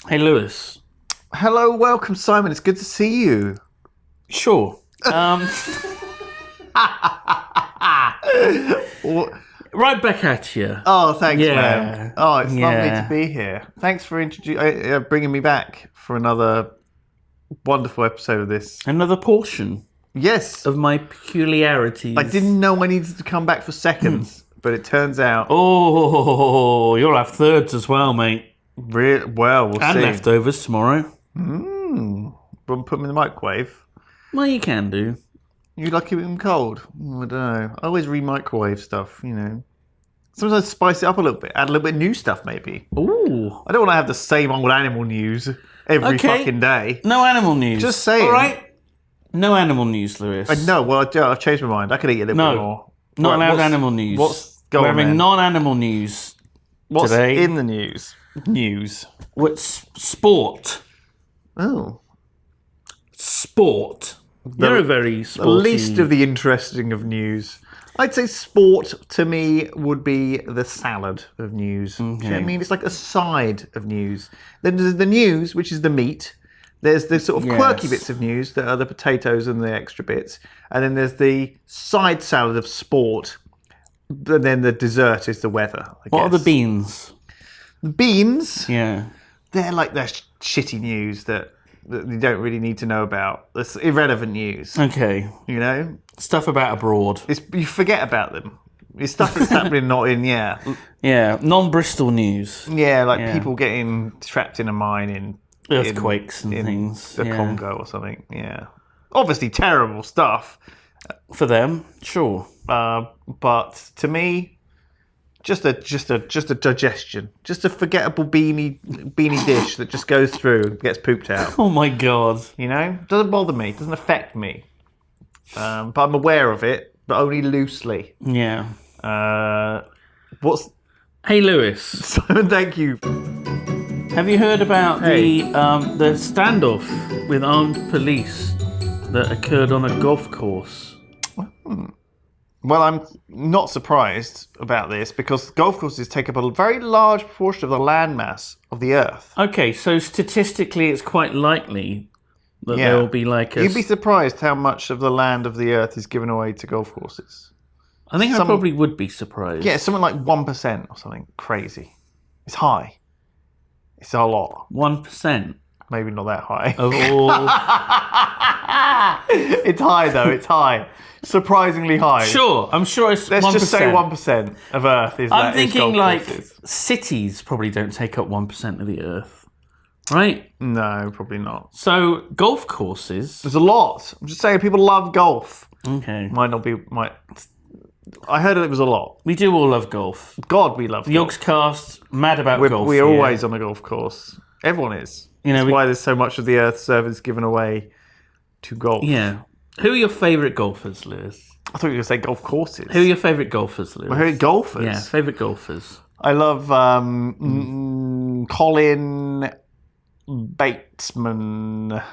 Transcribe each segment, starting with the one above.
Hey, Lewis. Hello, welcome, Simon. It's good to see you. Sure. Right back at you. Oh, thanks, Yeah. man. Oh, it's lovely Yeah. to be here. Thanks for bringing me back for another wonderful episode of this. Another portion Yes, of my peculiarities. I didn't know I needed to come back for seconds, but it turns out. Oh, you'll have thirds as well, mate. Well, we'll And see. leftovers tomorrow. Put them in the microwave. Well, you can do. You like keeping them cold? I don't know. I always re-microwave stuff, Sometimes I spice it up a little bit, add a little bit of new stuff, maybe. Ooh. I don't want to have the same old animal news every fucking day. No animal news. Just saying. All right. No animal news, Lewis. No, well, I've changed my mind. I could eat a little bit more. Not Right, allowed animal news. What's We're going on having then? non-animal news What's today. in the news? What's sport? Oh. Sport. You're a very sporty... The least of the interesting of news. I'd say sport, to me, would be the salad of news. Do you know what I mean? It's like a side of news. Then there's the news, which is the meat. There's the sort of quirky bits of news that are the potatoes and the extra bits. And then there's the side salad of sport. And then the dessert is the weather, I guess. What are the beans? The beans, Yeah. they're like the shitty news that you don't really need to know about. It's irrelevant news, Okay. Stuff about abroad. You forget about them. It's stuff that's happening, not in, Yeah. Non-Bristol news. Yeah, like people getting trapped in a mine in... Earthquakes and things. The Congo or something, yeah. Obviously terrible stuff. For them, sure. But to me, just a digestion. Just a forgettable beanie dish that just goes through and gets pooped out. Oh my God. Doesn't bother me, doesn't affect me. But I'm aware of it, but only loosely. Yeah. Hey, Lewis. Simon, thank you. Have you heard about the standoff with armed police that occurred on a golf course? Well, I'm not surprised about this because golf courses take up a very large proportion of the landmass of the Earth. Okay, so statistically it's quite likely that there will be like a... You'd be surprised how much of the land of the Earth is given away to golf courses. I think I probably would be surprised. Yeah, something like 1% or something crazy. It's high. It's a lot. 1%? Maybe not that high. Of all... It's high, though. It's high. Surprisingly high. Sure, I'm sure it's 1%. Let's just say 1% of Earth is I'm thinking like courses. Cities probably don't take up 1% of the Earth, right? No, probably not. So golf courses... There's a lot. I'm just saying people love golf. Okay. I heard it was a lot. We do all love golf. God, we love golf. Yogscast, mad about golf. We're always on a golf course. Everyone is. That's why there's so much of the Earth's surface given away to golf. Yeah. Who are your favourite golfers, Lewis? I thought you were going to say golf courses. Who are your favourite golfers, Lewis? My favourite golfers? Yeah, favourite golfers. I love Colin Batesman.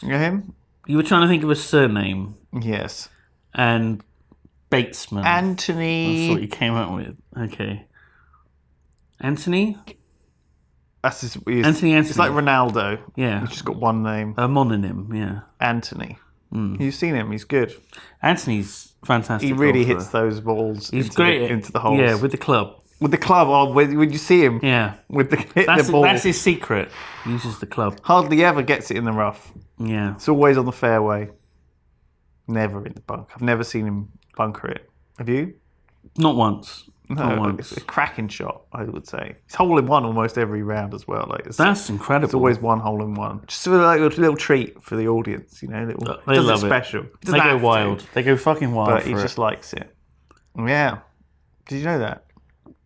You know him? You were trying to think of a surname. Yes. And Batesman. Anthony. That's what you came up with. Okay. Anthony? That's his, Anthony. It's like Ronaldo. Yeah. He's just got one name. A mononym, yeah. Anthony. You've seen him. He's good. Anthony's fantastic. He really golfer. hits those balls into the holes. Yeah, with the club. With the club. Oh, would you see him? Yeah. With the ball. That's his secret. He uses the club. Hardly ever gets it in the rough. Yeah. It's always on the fairway. Never in the bunk. I've never seen him bunker it. Have you? Not once. No, it's a cracking shot, I would say. It's hole in one almost every round as well. That's incredible. It's always one hole in one. Just like a little treat for the audience, They love it. Special. They go wild. They go fucking wild. But he just likes it. Yeah. Did you know that?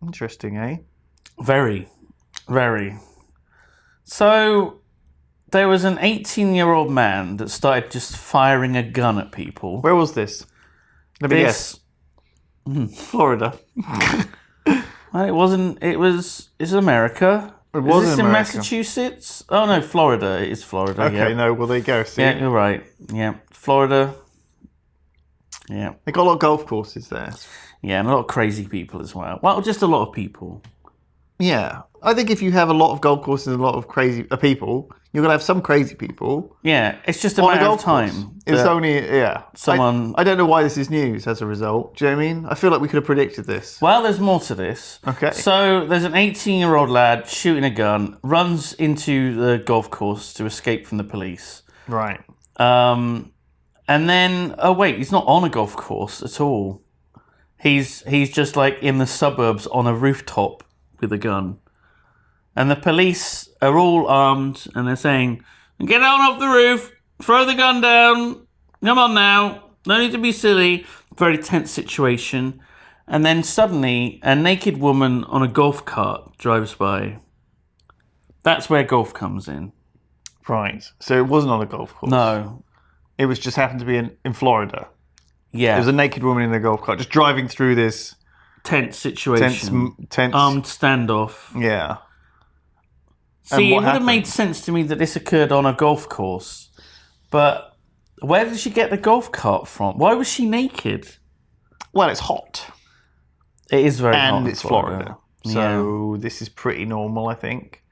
Interesting, eh? Very, very. So there was an 18-year-old man that started just firing a gun at people. Where was this? Let me guess. Florida. Well, it wasn't. It's America. It was Is this in America. Massachusetts? Oh no, Florida. It is Florida. Okay, yeah. no, well there you go. See? Yeah, you're right. Yeah, Florida. Yeah. They got a lot of golf courses there. Yeah, and a lot of crazy people as well. Well, just a lot of people. Yeah. I think if you have a lot of golf courses and a lot of crazy people, you're going to have some crazy people. Yeah, it's just a On a matter of golf time. course. It's only, someone- I don't know why this is news as a result. Do you know what I mean? I feel like we could have predicted this. Well, there's more to this. Okay. So there's an 18-year-old lad shooting a gun, runs into the golf course to escape from the police. Right. And then, oh wait, he's not on a golf course at all. He's just like in the suburbs on a rooftop with a gun. And the police are all armed and they're saying, get on off the roof, throw the gun down, come on now, no need to be silly. Very tense situation. And then suddenly a naked woman on a golf cart drives by. That's where golf comes in. Right. So it wasn't on a golf course. No. It was just happened to be in Florida. Yeah. There was a naked woman in a golf cart just driving through this tense situation. tense armed standoff. Yeah. See, it would have made sense to me that this occurred on a golf course. But where did she get the golf cart from? Why was she naked? Well, it's hot. It is very hot. And it's Florida. So this is pretty normal, I think.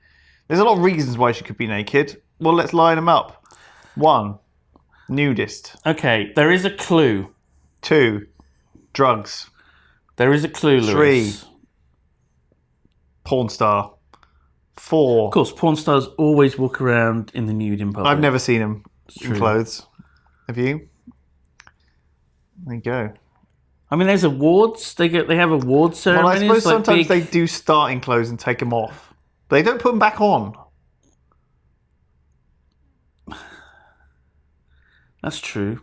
There's a lot of reasons why she could be naked. Well, let's line them up. 1, nudist. Okay, there is a clue. 2, drugs. There is a clue, Lewis. 3, porn star. 4. Of course, porn stars always walk around in the nude in public. I've never seen them in clothes. Have you? There you go. I mean, there's awards. They have award ceremonies. Well, I suppose like sometimes they do start in clothes and take them off. They don't put them back on. That's true.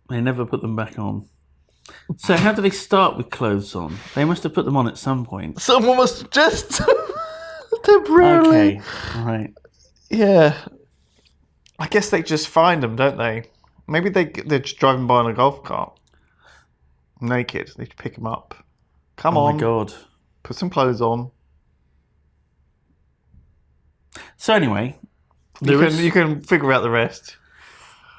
They never put them back on. So how do they start with clothes on? They must have put them on at some point. Someone must just temporarily. Okay, right. Yeah. I guess they just find them, don't they? Maybe they're just driving by on a golf cart. Naked. They pick them up. Come on. Oh my God. Put some clothes on. So anyway. You can figure out the rest.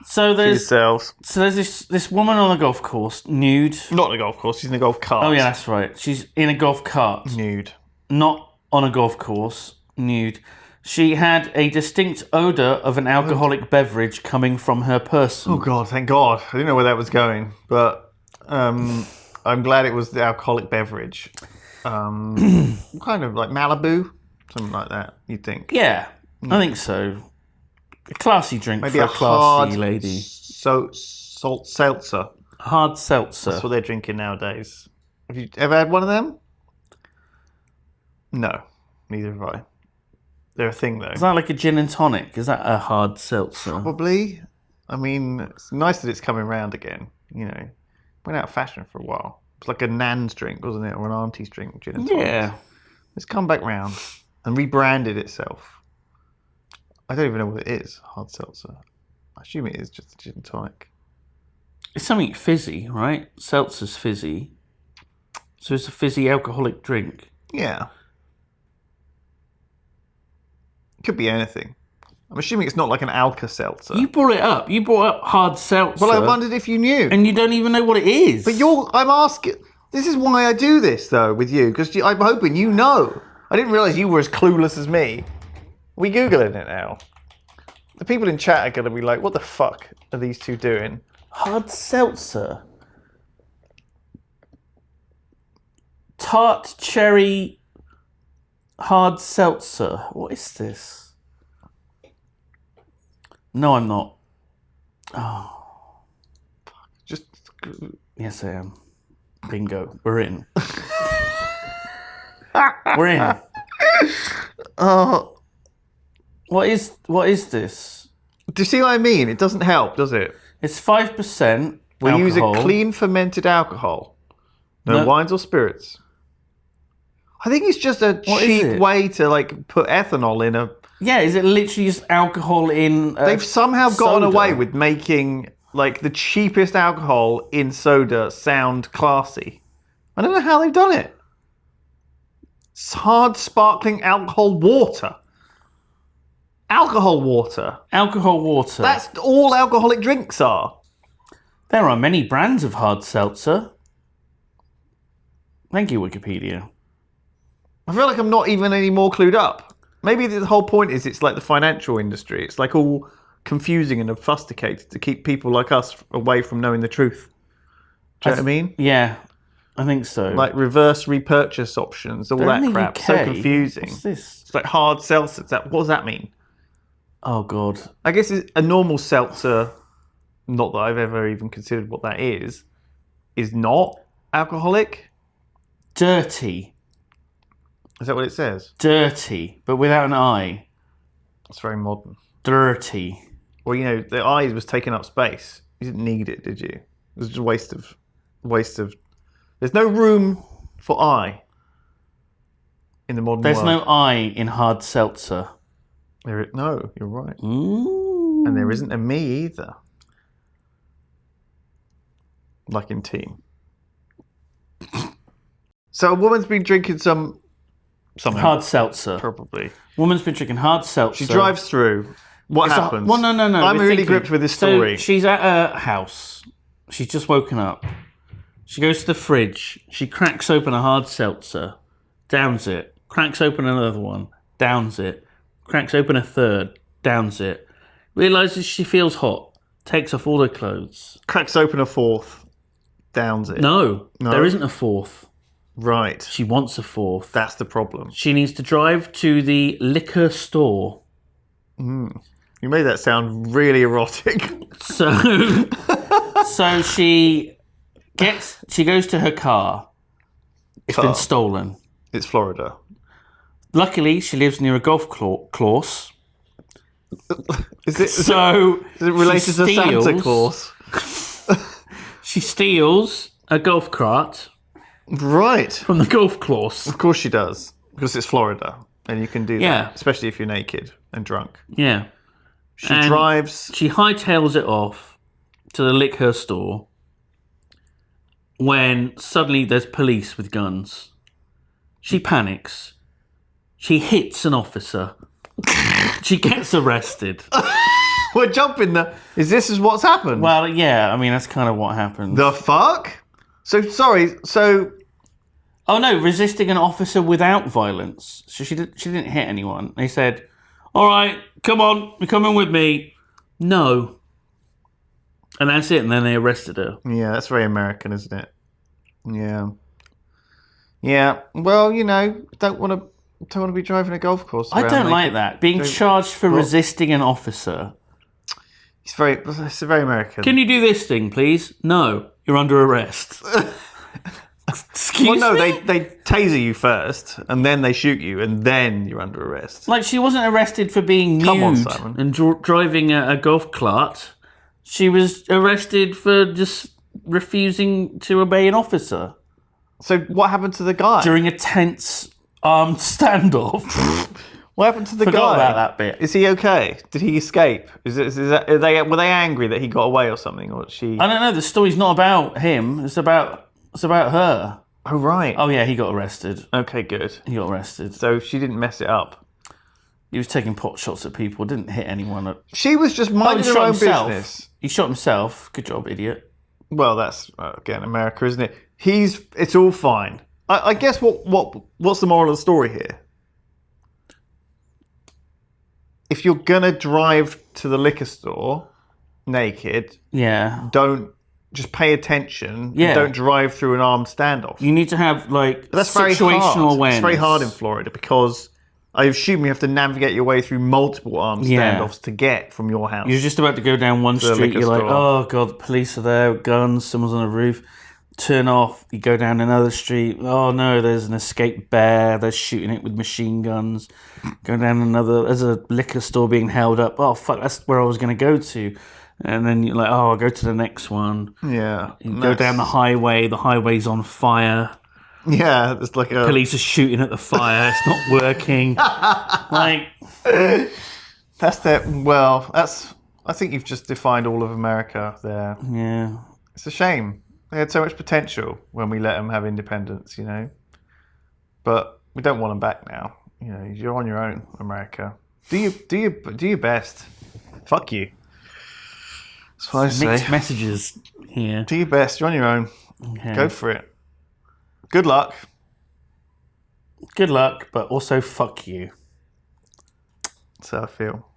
So there's yourselves. So there's this woman on a golf course, nude. Not on a golf course, she's in a golf cart. Oh yeah, that's right. She's in a golf cart. Nude. Not on a golf course, nude. She had a distinct odour of an alcoholic beverage coming from her person. Oh God, thank God. I didn't know where that was going, but I'm glad it was the alcoholic beverage. Kind of like Malibu, something like that, you'd think. Yeah, I think so. A classy drink Maybe for a a classy hard lady. Salt seltzer. Hard seltzer. That's what they're drinking nowadays. Have you ever had one of them? No, neither have I. They're a thing, though. Is that like a gin and tonic? Is that a hard seltzer? Probably. I mean, it's nice that it's coming around again. You know, went out of fashion for a while. It's like a nan's drink, wasn't it, or an auntie's drink, gin and tonic. Yeah. It's come back round and rebranded itself. I don't even know what it is. Hard seltzer. I assume it is just a gin and tonic. It's something fizzy, right? Seltzer's fizzy. So it's a fizzy alcoholic drink. Yeah. Could be anything. I'm assuming it's not like an Alka-Seltzer. You brought it up. You brought up hard seltzer. Well, I wondered if you knew. And you don't even know what it is. But I'm asking... This is why I do this, though, with you, because I'm hoping you know. I didn't realise you were as clueless as me. We Googling it now. The people in chat are going to be like, what the fuck are these two doing? Hard seltzer. Tart cherry hard seltzer. What is this? No, I'm not. Oh. Just... Yes, I am. Bingo. We're in. We're in. Oh... What is this? Do you see what I mean? It doesn't help, does it? It's 5% We alcohol. use a clean fermented alcohol. No wines or spirits. I think it's just a cheap way to like put ethanol in a... Yeah, is it literally just alcohol in They've somehow gotten soda? away with making like the cheapest alcohol in soda sound classy. I don't know how they've done it. It's hard sparkling alcohol water. Alcohol water. Alcohol water. That's all alcoholic drinks are. There are many brands of hard seltzer. Thank you, Wikipedia. I feel like I'm not even any more clued up. Maybe the whole point is it's like the financial industry. It's like all confusing and obfuscated to keep people like us away from knowing the truth. Do you know what I mean? Yeah, I think so. Like reverse repurchase options, all They're in that the crap. UK. So confusing. What's this? It's like hard seltzers. What does that mean? Oh, God. I guess a normal seltzer, not that I've ever even considered what that is not alcoholic. Dirty. Is that what it says? Dirty, but without an I. It's very modern. Dirty. Well, you know, the I was taking up space. You didn't need it, did you? It was just a waste of. There's no room for I in the modern There's world. no I in hard seltzer. No, you're right. Ooh. And there isn't a me either. Like in Team. So a woman's been drinking something. Hard seltzer. Probably. Woman's been drinking hard seltzer. She drives through. What happens? Well, no. I'm we're really thinking. gripped with this story. So she's at her house. She's just woken up. She goes to the fridge. She cracks open a hard seltzer. Downs it. Cracks open another one. Downs it. Cracks open a third. Downs it. Realises she feels hot. Takes off all her clothes. Cracks open a fourth. Downs it. No, there isn't a fourth. Right. She wants a fourth. That's the problem. She needs to drive to the liquor store. You made that sound really erotic. So she goes to her car. It's been stolen. It's Florida. Luckily, she lives near a golf course. Is it related to Santa Claus? She steals a golf cart Right. from the golf course. Of course she does. Because it's Florida. And you can do Yeah. that. Especially if you're naked and drunk. Yeah. She drives. She hightails it off to the liquor store when suddenly there's police with guns. She panics. She hits an officer. She gets arrested. We're jumping there. Is what's happened? Well, yeah, I mean, that's kind of what happened. The fuck? So, sorry. So, Oh, no, resisting an officer without violence. So she didn't hit anyone. They said, all right, come on, you're coming with me. No. And that's it, and then they arrested her. yeah, that's very American, isn't it? Yeah. Yeah. Well, you know, don't want to be driving a golf course. I around don't naked. like that. Being charged for Well- resisting an officer. It's very American. Can you do this thing, please? No, you're under arrest. Excuse Well, no, me? they taser you first, and then they shoot you, and then you're under arrest. Like, she wasn't arrested for being Come on, nude Simon. and driving a golf cart. She was arrested for just refusing to obey an officer So what happened to the guy? during a tense armed standoff. What happened to the Forgot guy? about that bit. Is he okay? Did he escape? Were they angry that he got away or something, or she? I don't know. The story's not about him. It's about her. Oh right. Oh yeah, he got arrested. Okay, good. He got arrested. So she didn't mess it up. He was taking pot shots at people. Didn't hit anyone. She was just Oh, he minding her shot own himself. business. He shot himself. Good job, idiot. Well, that's again America, isn't it? It's all fine. I guess what's the moral of the story here? If you're gonna drive to the liquor store naked, Yeah. don't just pay attention. Yeah. And don't drive through an armed standoff. You need to have like That's very situational hard. awareness. It's very hard in Florida because I assume you have to navigate your way through multiple armed Yeah. standoffs to get from your house. You're just about to go down one the street. liquor You're like, store. oh god, the police are there, with guns. Someone's on a roof. Turn off. You go down another street. Oh no, there's an escaped bear. They're shooting it with machine guns. Go down another. There's a liquor store being held up. Oh fuck, that's where I was going to go to. And then you're like, oh, I'll go to the next one. Yeah. You go down the highway. The highway's on fire. Yeah, it's like a... Police are shooting at the fire. It's not working. Like, That's that. Well, that's... I think you've just defined all of America there. yeah. It's a shame. They had so much potential when we let them have independence, you know? But we don't want them back now. You know, you're on your own, America. Do your best. Fuck you. That's what I say. Mixed messages here. Do your best. You're on your own. Okay. Go for it. Good luck. Good luck, but also fuck you. That's how I feel.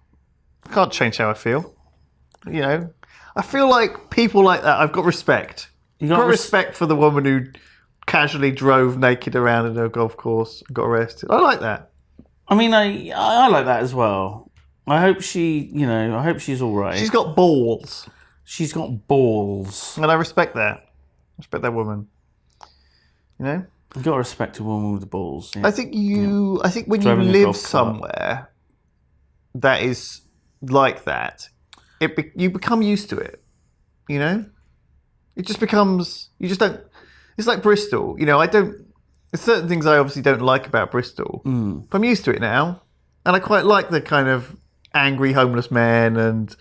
I can't change how I feel. You know, I feel like people like that, I've got respect. You I've got respect for the woman who casually drove naked around in a golf course and got arrested. I like that. I mean, I like that as well. I hope I hope she's all right. She's got balls. She's got balls. And I respect that. I respect that woman. You know? You've got to respect a woman with the balls. Yeah. I think when Driving a you live golf cart. somewhere that is like that, you become used to it. You know? It just becomes, you just don't, it's like Bristol. You know, there's certain things I obviously don't like about Bristol, but I'm used to it now. And I quite like the kind of angry homeless men and,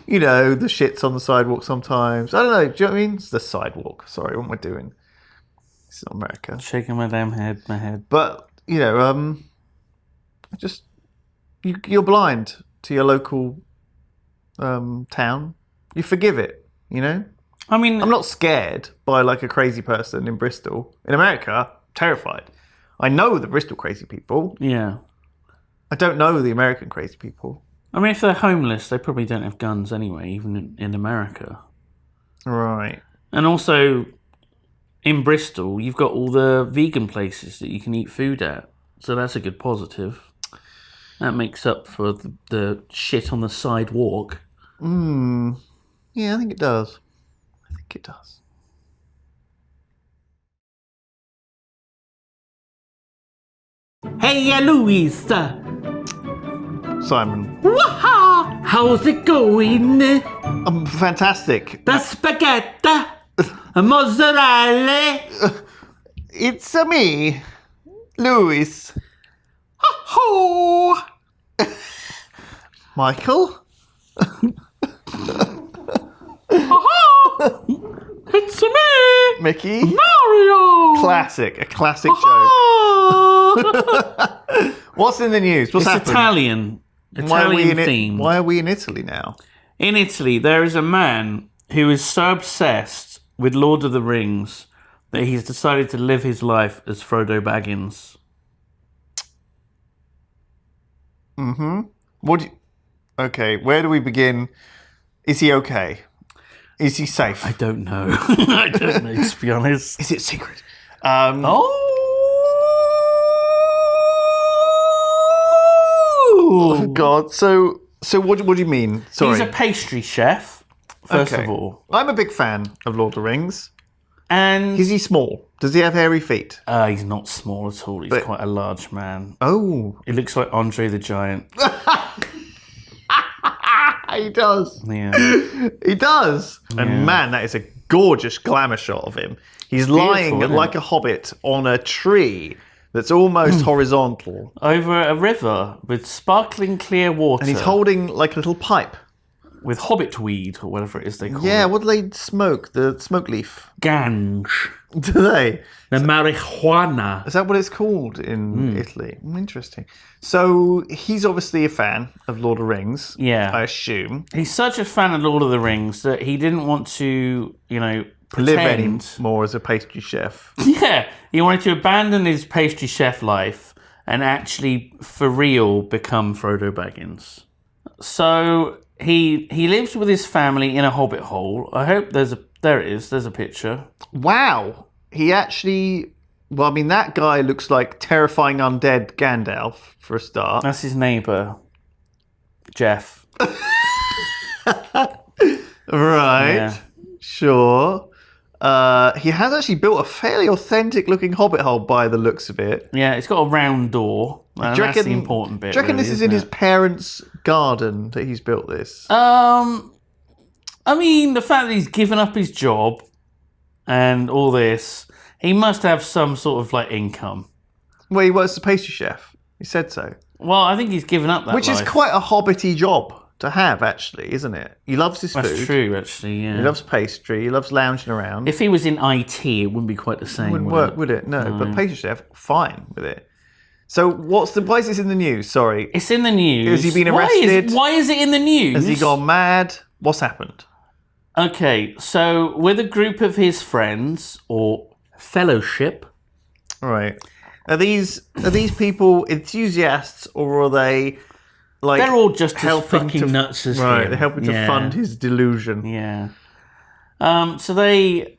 you know, the shits on the sidewalk sometimes. I don't know, do you know what I mean? It's the sidewalk. Sorry, what am I doing? It's not America. Shaking my damn head, my head. But, you know, you're blind to your local town. You forgive it, you know? I mean, I'm not scared by like a crazy person in Bristol. In America, terrified. I know the Bristol crazy people. Yeah. I don't know the American crazy people. I mean, if they're homeless, they probably don't have guns anyway, even in America. Right. And also, in Bristol, you've got all the vegan places that you can eat food at. So that's a good positive. That makes up for the shit on the sidewalk. Yeah, I think it does. I think it does. Hey, Louise. Simon. Waha! How's it going? Fantastic. The spaghetti, mozzarella. It's me, Louis. Ho! Michael? It's me, Mickey? Mario. Classic. A classic joke. What's in the news? What's It's happening? Italian themed. Why are we in Italy now? In Italy, there is a man who is so obsessed with Lord of the Rings that he's decided to live his life as Frodo Baggins. Okay, where do we begin? Is he okay? Is he safe? I don't know. I don't know, to be honest. Is it secret? Oh God! So what do you mean? Sorry. He's a pastry chef, first of all. I'm a big fan of Lord of the Rings. And Is he small? Does he have hairy feet? he's not small at all. He's quite a large man. Oh, He looks like Andre the Giant. he does. Yeah. He does. And man, that is a gorgeous glamour shot of him. He's lying isn't like it? a hobbit on a tree that's almost horizontal. Over a river with sparkling clear water. And he's holding like a little pipe. with hobbit weed, or whatever it is they call Yeah, it. what do they smoke? The smoke leaf. Ganj. Do they? The marijuana. Is that what it's called in Italy? Interesting. So he's obviously a fan of Lord of the Rings. Yeah. I assume. He's such a fan of Lord of the Rings that he didn't want to, Live pretend. anymore as a pastry chef. Yeah, he wanted to abandon his pastry chef life and actually, for real, become Frodo Baggins. So he lives with his family in a hobbit hole. I hope there's a picture. Wow. He actually... Well, I mean, that guy looks like terrifying undead Gandalf, for a start. That's his neighbour, Jeff. Right. Yeah. Sure. He has actually built a fairly authentic-looking hobbit hole by the looks of it. Yeah, it's got a round door. And that's the important bit. Do you reckon really, this is in isn't his it? parents' garden that he's built this? I mean, the fact that he's given up his job and all this, he must have some sort of income. Well, he works as a pastry chef. He said so. Well, I think he's given up that Which is life. quite a hobbity job to have, actually, isn't it? He loves his That's food. true, actually, yeah. He loves pastry. He loves lounging around. If he was in IT, it wouldn't be quite the same, Wouldn't would work, it? would it? No, but pastry chef, fine with it. So why is this in the news? Sorry. It's in the news. Has he been arrested? Why is it in the news? Has he gone mad? What's happened? Okay, so with a group of his friends, or fellowship, Right. Are these people enthusiasts, or are they like They're all just as helping fucking nuts as right? him. They're helping to fund his delusion. Yeah. So they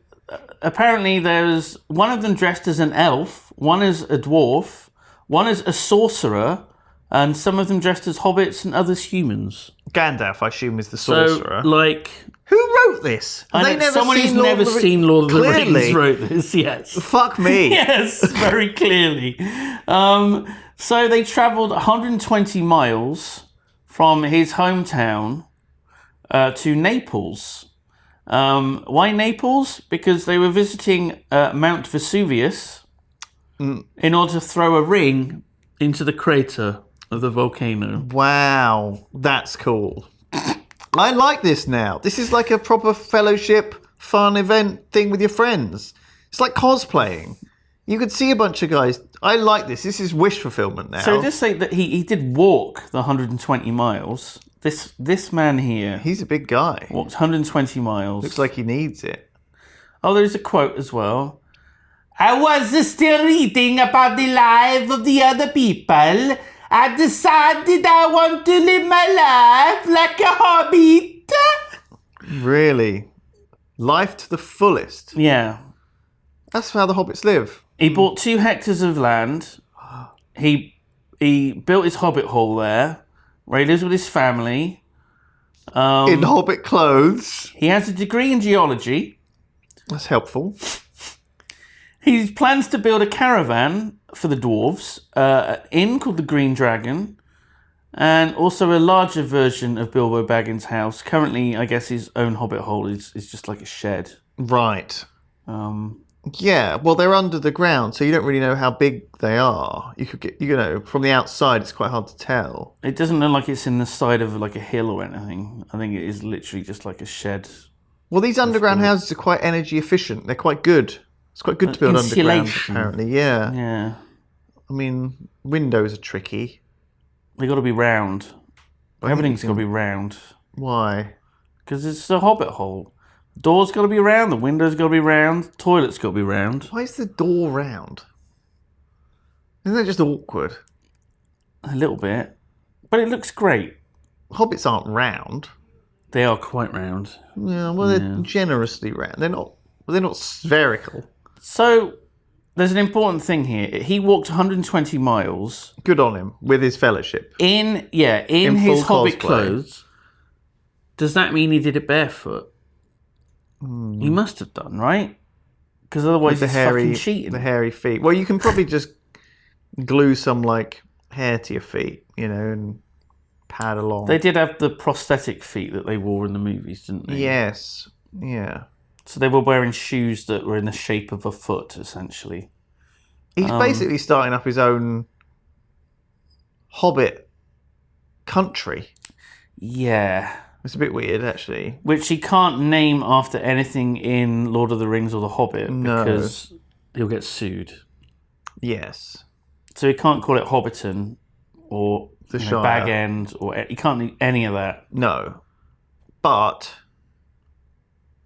apparently there's one of them dressed as an elf, one is a dwarf, one is a sorcerer, and some of them dressed as hobbits and others humans. Gandalf, I assume, is the sorcerer. So, like, who wrote this? Someone who's never seen Lord of the Rings wrote this. Yes. Fuck me. Yes, very clearly. So they travelled 120 miles from his hometown to Naples. Why Naples? Because they were visiting Mount Vesuvius in order to throw a ring into the crater of the volcano. Wow, that's cool. I like this now. This is like a proper fellowship, fun event thing with your friends. It's like cosplaying. You could see a bunch of guys. I like this. This is wish fulfillment now. So just say that he did walk the 120 miles. This man here... He's a big guy. Walked 120 miles. Looks like he needs it. Oh, there's a quote as well. I was still reading about the life of the other people. I decided I want to live my life like a hobbit. Really? Life to the fullest. Yeah. That's how the hobbits live. He bought 2 hectares of land. He built his hobbit hole there, where he lives with his family. In hobbit clothes. He has a degree in geology. That's helpful. He plans to build a caravan for the dwarves, an inn called the Green Dragon, and also a larger version of Bilbo Baggins' house. Currently, I guess his own hobbit hole is just like a shed. Right. Yeah, well, they're under the ground, so you don't really know how big they are. You could get, from the outside, it's quite hard to tell. It doesn't look like it's in the side of like a hill or anything. I think it is literally just like a shed. Well, these underground houses are quite energy efficient. They're quite good. It's quite good to build underground, apparently. Yeah. Yeah. I mean, windows are tricky. They got to be round. Everything's got to be round. Why? Because it's a hobbit hole. The door's got to be round. The window's got to be round. The toilet's got to be round. Why is the door round? Isn't that just awkward? A little bit. But it looks great. Hobbits aren't round. They are quite round. Yeah, well, they're generously round. They're not spherical. So, there's an important thing here. He walked 120 miles. Good on him, with his fellowship. In his hobbit clothes. Does that mean he did it barefoot? He must have done, right? Because otherwise he's fucking cheating. The hairy feet. Well, you can probably just glue some, hair to your feet, and pad along. They did have the prosthetic feet that they wore in the movies, didn't they? Yes. Yeah. So they were wearing shoes that were in the shape of a foot, essentially. He's basically starting up his own hobbit country. Yeah. It's a bit weird, actually. Which he can't name after anything in Lord of the Rings or The Hobbit because he'll get sued. Yes. So he can't call it Hobbiton or the Shire. Bag End, or he can't do any of that. No. But...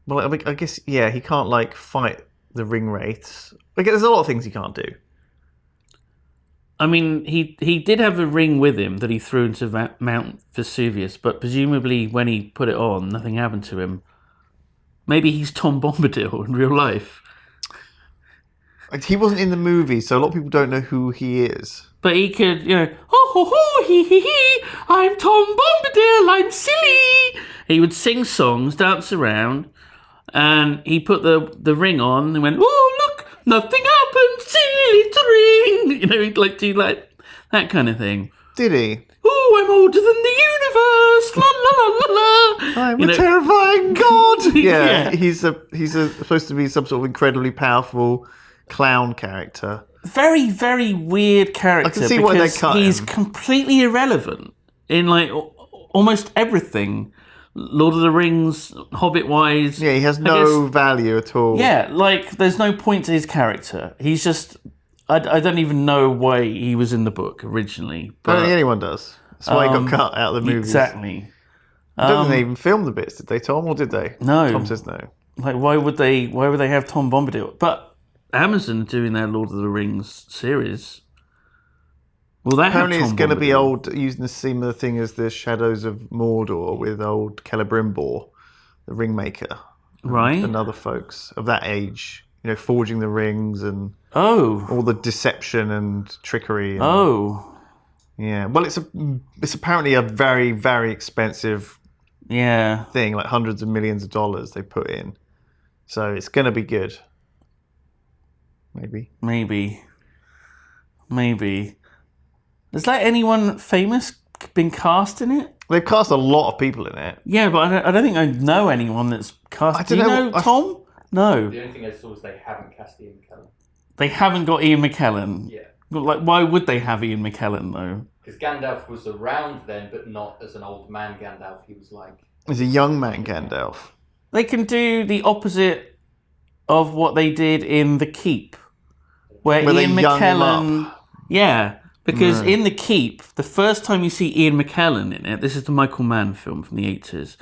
Well, I mean, I guess, he can't, fight the ring wraiths. There's a lot of things he can't do. I mean, he did have a ring with him that he threw into Mount Vesuvius, but presumably when he put it on, nothing happened to him. Maybe he's Tom Bombadil in real life. He wasn't in the movie, so a lot of people don't know who he is. But he could, ho ho ho, hee hee hee, I'm Tom Bombadil, I'm silly. He would sing songs, dance around, and he put the ring on and went, oh, look, nothing happened, silly little ring. He'd do that kind of thing. Did he? Oh, I'm older than the universe, la la la la la. I'm a terrifying god. Yeah. He's supposed to be some sort of incredibly powerful clown character. Very, very weird character. I can see why they cut him. He's completely irrelevant in almost everything. Lord of the Rings, Hobbit-wise. Yeah, he has no value at all. Yeah, there's no point to his character. He's just... I don't even know why he was in the book originally. But, I don't think anyone does. That's why he got cut out of the movies. Exactly. I don't think they even filmed the bits, did they, Tom? Or did they? No. Tom says no. Why would they have Tom Bombadil? But Amazon doing their Lord of the Rings series. Will that Apparently, have it's Tom going to be Bombadil? old, using the similar thing as the Shadows of Mordor with old Celebrimbor, the Ringmaker, Right. and other folks of that age. Forging the rings and Oh. all the deception and trickery. And, Oh. yeah. Well, it's apparently a very, very expensive Yeah. thing, like hundreds of millions of dollars they put in. So it's going to be good. Maybe. Has anyone famous been cast in it? They've cast a lot of people in it. Yeah, but I don't think I know anyone that's cast. Do you know Tom? No. The only thing I saw is they haven't cast Ian McKellen. They haven't got Ian McKellen. Yeah. Why would they have Ian McKellen though? Because Gandalf was around then, but not as an old man Gandalf. He was like... He's a young man Gandalf. They can do the opposite of what they did in The Keep, where they Ian young him McKellen... Yeah, because in The Keep, the first time you see Ian McKellen in it, this is the Michael Mann film from the 80s,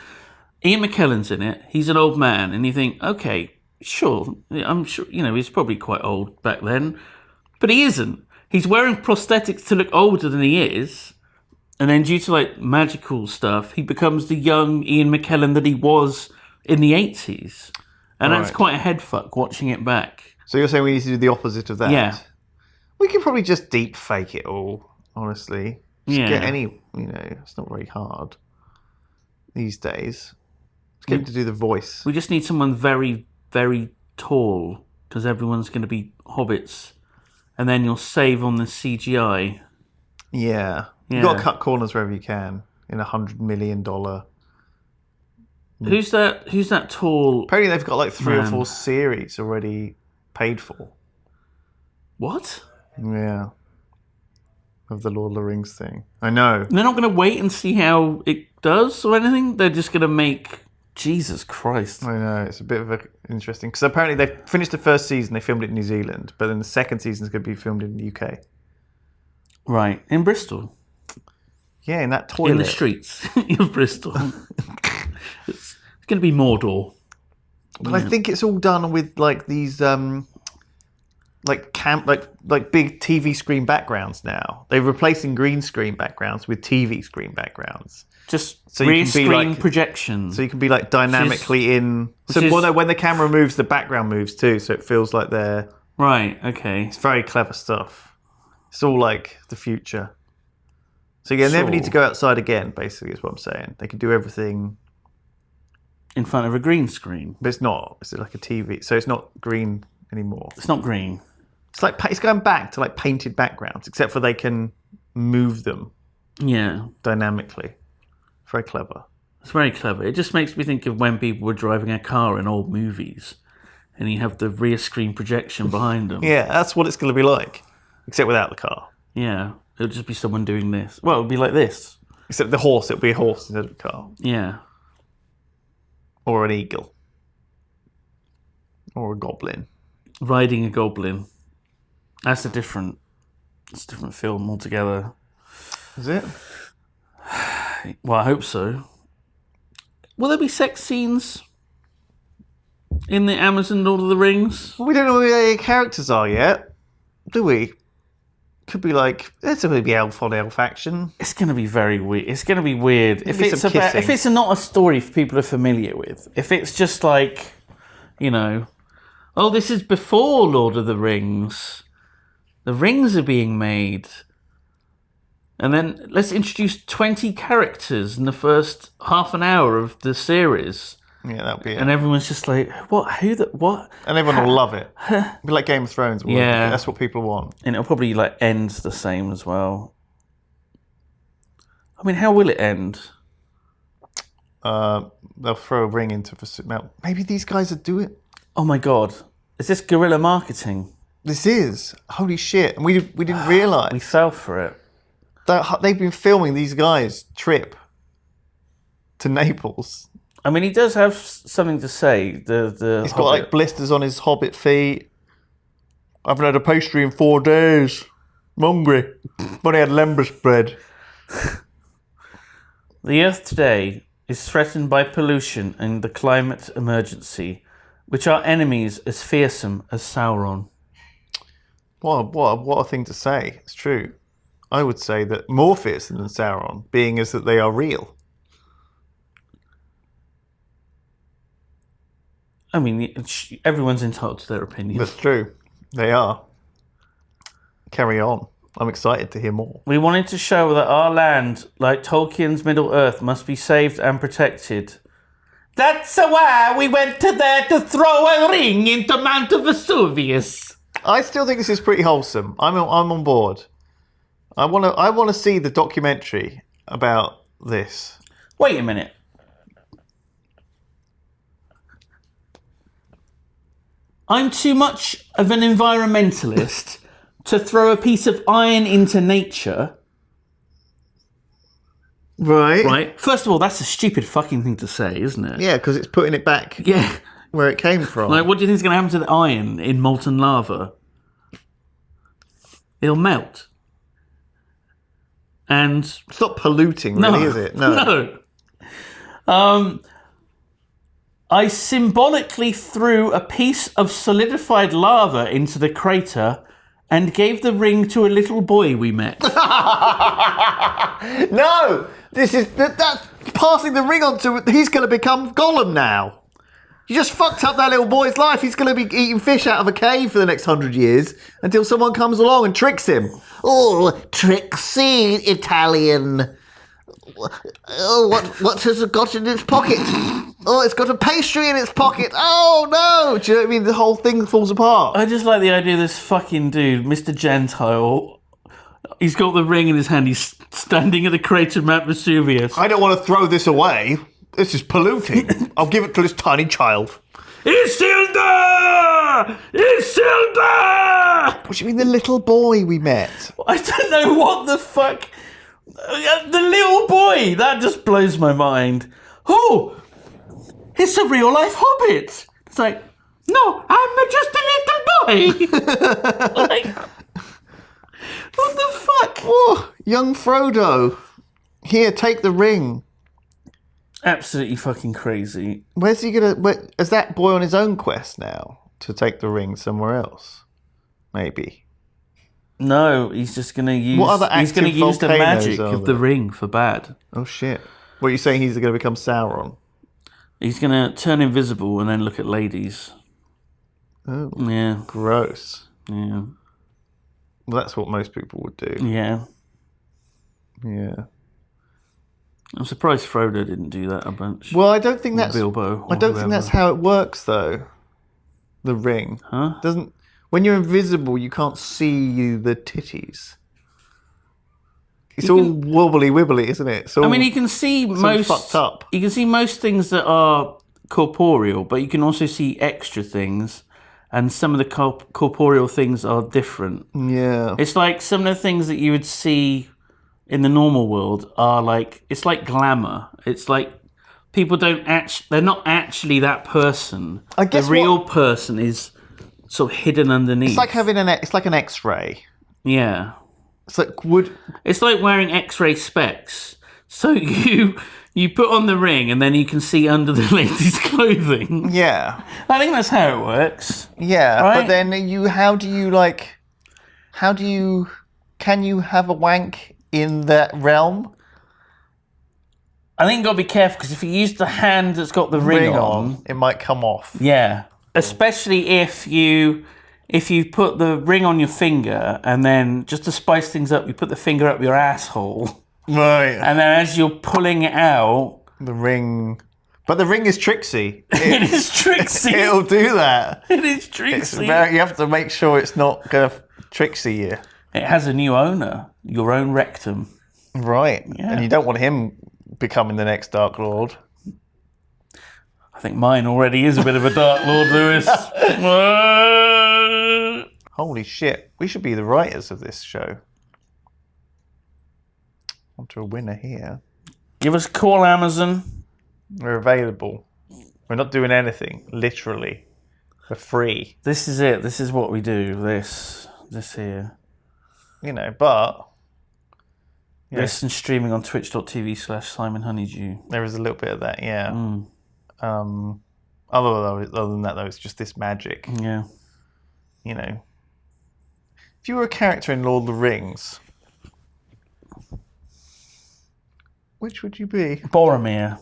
Ian McKellen's in it, he's an old man, and you think, okay, sure, I'm sure, he's probably quite old back then, but he isn't. He's wearing prosthetics to look older than he is, and then due to magical stuff, he becomes the young Ian McKellen that he was in the 80s. And that's quite a head fuck watching it back. So you're saying we need to do the opposite of that? Yeah. We could probably just deep fake it all, honestly. Just Yeah. get it's not very hard these days. Let's get him to do the voice. We just need someone very, very tall, because everyone's going to be hobbits. And then you'll save on the CGI. Yeah. You've got to cut corners wherever you can in $100 million. Who's that tall... Apparently they've got 3 or Man. 4 series already paid for. What? Yeah. Of the Lord of the Rings thing. I know. They're not going to wait and see how it does or anything? They're just going to make... Jesus Christ. I know. It's a bit of interesting. Because apparently they finished the first season, they filmed it in New Zealand. But then the second season is going to be filmed in the UK. Right. In Bristol. Yeah, in that toilet. In the streets of Bristol. It's going to be Mordor. But I think it's all done with these big TV screen backgrounds now. They're replacing green screen backgrounds with TV screen backgrounds. Just So you rear can be screen like- projection. So you can be dynamically in. So is- when the camera moves, the background moves too. So it feels like they're. Right, okay. It's very clever stuff. It's all like the future. So you never need to go outside again. Basically, is what I'm saying. They can do everything, In front of a green screen. but it's not. It's like a TV. So it's not green anymore. It's not green. It's going back to painted backgrounds, except for they can move them Yeah. dynamically. Very clever. It's very clever. It just makes me think of when people were driving a car in old movies and you have the rear screen projection behind them. Yeah, that's what it's going to be like, except without the car. Yeah. It'll just be someone doing this. Well, it'll be like this. Except the horse, it'll be a horse instead of a car. Yeah. Or an eagle. Or a goblin. Riding a goblin. That's a different film altogether. Is it? Well, I hope so. Will there be sex scenes in the Amazon Lord of the Rings? Well, we don't know who the characters are yet, do we? Could be there's going to be elf on elf action. It's going to be very weird. It's going to be weird if be it's some kissing. if it's not a story for people are familiar with. If it's just oh, this is before Lord of the Rings. The rings are being made. And then let's introduce 20 characters in the first half an hour of the series. Yeah, that'll be it. And everyone's just like, what? Who? What? And everyone will love it. It'll be like Game of Thrones. Yeah. That's what people want. And it'll probably end the same as well. I mean, how will it end? They'll throw a ring into now. Maybe these guys will do it. Oh my God. Is this guerrilla marketing? This is. Holy shit. And we didn't realise. We fell for it. They've been filming these guys' trip to Naples. I mean, he does have something to say. He's got blisters on his hobbit feet. I haven't had a pastry in 4 days. I'm hungry. I've only had lembas bread. The Earth today is threatened by pollution and the climate emergency, which are enemies as fearsome as Sauron. What a thing to say. It's true. I would say that more fearsome than Sauron, being as that they are real. I mean, everyone's entitled to their opinion. That's true. They are. Carry on. I'm excited to hear more. We wanted to show that our land, like Tolkien's Middle-earth, must be saved and protected. That's why we went to there to throw a ring into Mount Vesuvius. I still think this is pretty wholesome. I'm on board. I want to see the documentary about this. Wait a minute. I'm too much of an environmentalist to throw a piece of iron into nature. Right. Right? First of all, that's a stupid fucking thing to say, isn't it? Yeah, because it's putting it back Yeah. where it came from. Like, what do you think is going to happen to the iron in molten lava? It'll melt. And... It's not polluting, really, is it? No. No. I symbolically threw a piece of solidified lava into the crater and gave the ring to a little boy we met. No! That's passing the ring on to... He's going to become Gollum now. You just fucked up that little boy's life. He's going to be eating fish out of a cave for the next 100 years until someone comes along and tricks him. Oh, Trixie, Italian. Oh, what has it got in its pocket? Oh, it's got a pastry in its pocket. Oh, no. Do you know what I mean? The whole thing falls apart. I just like the idea of this fucking dude, Mr. Gentile. He's got the ring in his hand. He's standing at the crater of Mount Vesuvius. I don't want to throw this away. This is polluting. I'll give it to this tiny child. Isildur! Isildur! What do you mean, the little boy we met? I don't know what the fuck. The little boy! That just blows my mind. Oh! It's a real life hobbit! It's like, no, I'm just a little boy! Like, what the fuck? Oh, young Frodo. Here, take the ring. Absolutely fucking crazy. Where's he gonna... is that boy on his own quest now? To take the ring somewhere else? Maybe. No, he's just gonna use... What other he's gonna active use the volcanoes magic are of the there? ring for bad. Oh, shit. What, are you saying he's going to become Sauron? He's gonna turn invisible and then look at ladies. Oh, Yeah, gross. yeah, Well, that's what most people would do. yeah. Yeah. I'm surprised Frodo didn't do that a bunch. Well, I don't think that's... Bilbo. I don't think that's how it works, though. The ring. Huh? Doesn't... When you're invisible, you can't see the titties. It's all wobbly wibbly, isn't it? It's all, I mean, you can see most fucked up. You can see most things that are corporeal, but you can also see extra things, and some of the corporeal things are different. Yeah. It's like some of the things that you would see in the normal world are like, it's like glamour. It's like people they're not actually that person. I guess the real person is sort of hidden underneath. It's like having it's like an X-ray. Yeah. It's like It's like wearing X-ray specs. So you put on the ring and then you can see under the lady's clothing. Yeah. I think that's how it works. Yeah, Right? but then can you have a wank in that realm? I think you've got to be careful because if you use the hand that's got the ring on, it might come off. yeah. Especially if you put the ring on your finger and then just to spice things up, you put the finger up your asshole. Right. And then as you're pulling it out, The ring. But the ring is tricksy. it is tricksy. It'll do that. It is It's tricksy. you have to make sure it's not going to tricksy you. It has a new owner, your own rectum. Right. Yeah. And you don't want him becoming the next Dark Lord. I think mine already is a bit of a Dark Lord, Lewis. Holy shit. We should be the writers of this show. Onto a winner here. Give us a call, Amazon. We're available. We're not doing anything, literally. We're free. This is it. This is what we do. This here. You know, but yeah, This and streaming on twitch.tv/Simon Honeydew. there is a little bit of that, yeah. Mm, Other than that, though, it's just this magic. yeah. You know, If you were a character in Lord of the Rings, which would you be? Boromir.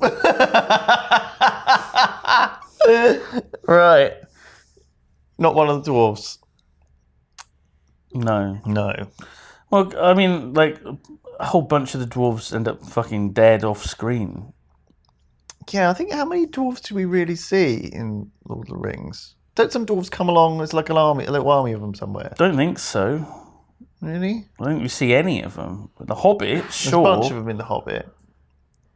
Right. Not one of the dwarves. No. No. Well, I mean, like, a whole bunch of the dwarves end up fucking dead off screen. Yeah, I think how many dwarves do we really see in Lord of the Rings? Don't some dwarves come along? There's like a little army of them somewhere. Don't think so. Really? I don't think we see any of them. But the Hobbit, There's sure. a bunch of them in The Hobbit.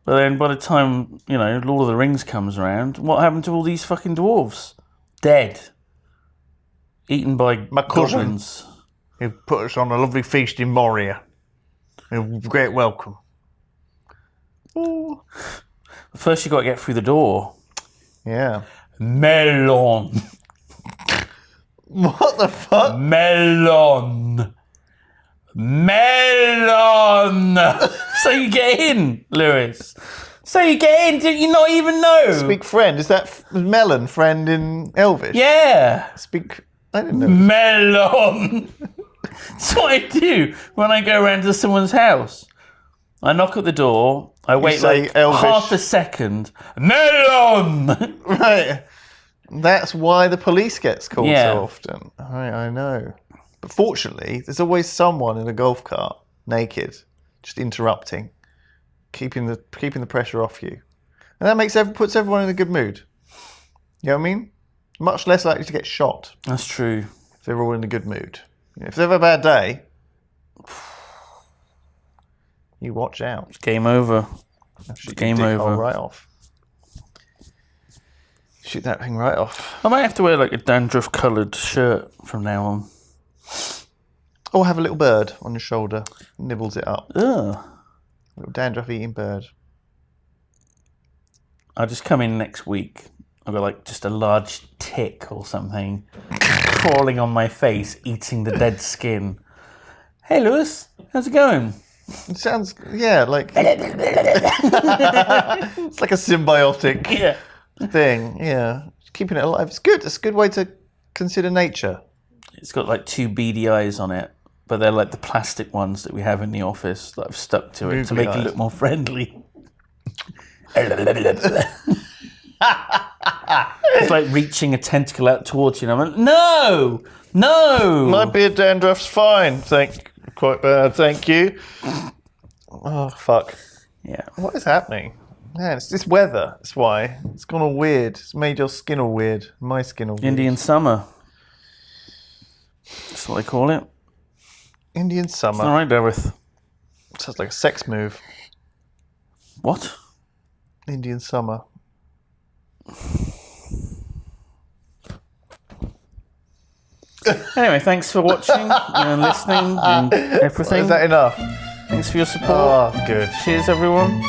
But then by the time, Lord of the Rings comes around, what happened to all these fucking dwarves? Dead. Eaten by My cousin. goblins. Who put us on a lovely feast in Moria. A great welcome. Oh. First you got to get through the door. Yeah. Melon. What the fuck? Melon. So you get in, Lewis. So you get in, did you not even know? Speak friend. Is that melon friend in Elvish? Yeah. Speak. I didn't know. Melon. That's what I do when I go around to someone's house. I knock at the door. I wait say like Elvish. half a second. Melon. Right. That's why the police gets called Yeah. so often. I know. But fortunately, there's always someone in a golf cart, naked, just interrupting, keeping the pressure off you, and that puts everyone in a good mood. You know what I mean? Much less likely to get shot That's true. if they're all in a good mood. If they have a bad day, you watch out. It's game over. Shoot game your dick over. hole right off. Shoot that thing right off. I might have to wear like a dandruff-coloured shirt from now on. Or have a little bird on your shoulder, nibbles it up. Ugh. Little dandruff-eating bird. I'll just come in next week. I've got like just a large tick or something crawling on my face, eating the dead skin. Hey, Lewis, how's it going? It sounds, like... It's like a symbiotic Yeah. thing, yeah. Keeping it alive. It's good. It's a good way to consider nature. It's got like two beady eyes on it, but they're like the plastic ones that we have in the office that I've stuck to it to Googly make eyes. it look more friendly. It's like reaching a tentacle out towards you, and I'm like, no! My beard dandruff's fine. Quite bad, thank you. Oh, fuck. Yeah. What is happening? Man, it's this weather. That's why. It's gone all weird. It's made your skin all weird. My skin all weird. Indian summer. That's what they call it. Indian summer. All right, Dareth. Sounds like a sex move. What? Indian summer. Anyway, thanks for watching and listening and everything. Is that enough? Thanks for your support. Oh, good. Cheers, everyone.